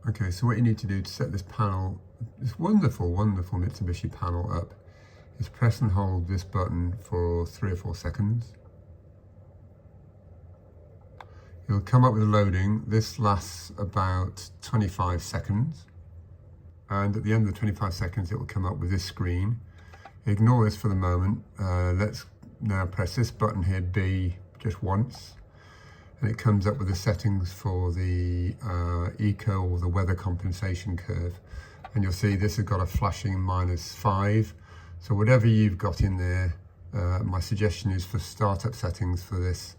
Okay, so what you need to do to set this panel, this wonderful, wonderful Mitsubishi panel up, is press and hold this button for 3 or 4 seconds. It'll come up with loading. This lasts about 25 seconds. And at the end of the 25 seconds, it will come up with this screen. Ignore this for the moment. Let's now press this button here, B, just once. And it comes up with the settings for the eco or the weather compensation curve. And you'll see this has got a flashing -5. So whatever you've got in there, my suggestion is for startup settings for this,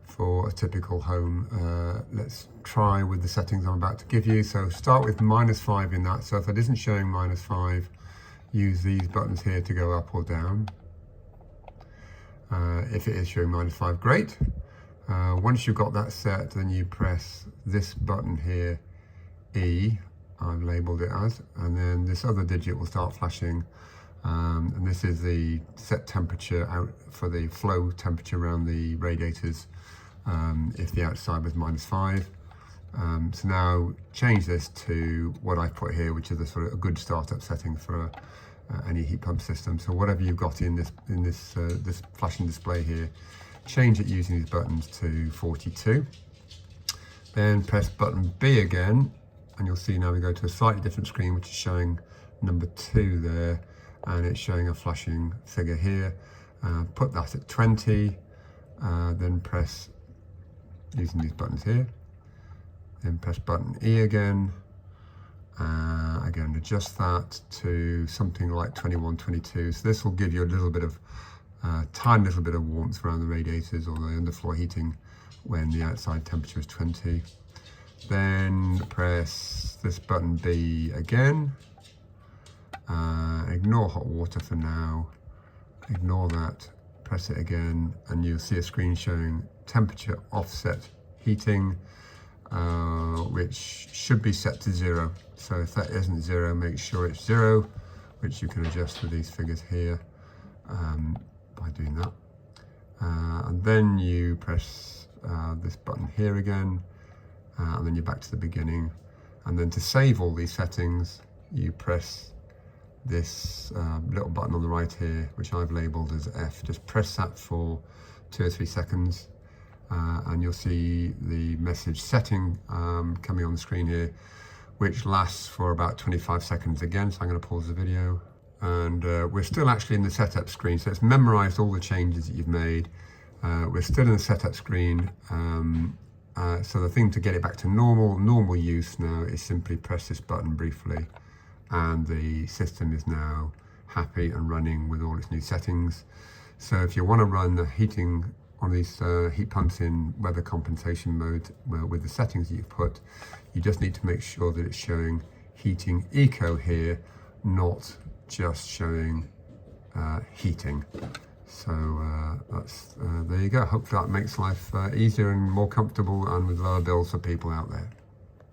for a typical home. Let's try with the settings I'm about to give you. So start with -5 in that. So if it isn't showing -5, use these buttons here to go up or down. If it is showing -5, great. Once you've got that set, then you press this button here, E, I've labeled it as, and then this other digit will start flashing. And this is the set temperature out for the flow temperature around the radiators if the outside was -5. So now change this to what I put here, which is a sort of a good startup setting for any heat pump system. So whatever you've got in this flashing display here, change it using these buttons to 42. Then press button B again, and you'll see now we go to a slightly different screen, which is showing number 2 there, and it's showing a flashing figure here. Put that at 20, then press, using these buttons here, then press button E again. Again, adjust that to something like 21, 22. So this will give you a little bit of, tiny little bit of warmth around the radiators or the underfloor heating when the outside temperature is 20. Then press this button B again. Ignore hot water for now. Ignore that. Press it again, and you'll see a screen showing temperature offset heating, which should be set to 0. So if that isn't 0, make sure it's 0, which you can adjust with these figures here by doing that. And then you press this button here again, and then you're back to the beginning. And then to save all these settings, you press this little button on the right here, which I've labeled as F. Just press that for 2 or 3 seconds, and you'll see the message setting coming on the screen here, which lasts for about 25 seconds again. So I'm going to pause the video, and we're still actually in the setup screen. So it's memorized all the changes that you've made. We're still in the setup screen. So the thing to get it back to normal use now is simply press this button briefly, and the system is now happy and running with all its new settings. So if you want to run the heating on these heat pumps in weather compensation mode with the settings that you've put, you just need to make sure that it's showing heating eco here, not just showing heating. So that's there you go. Hopefully that makes life easier and more comfortable and with lower bills for people out there.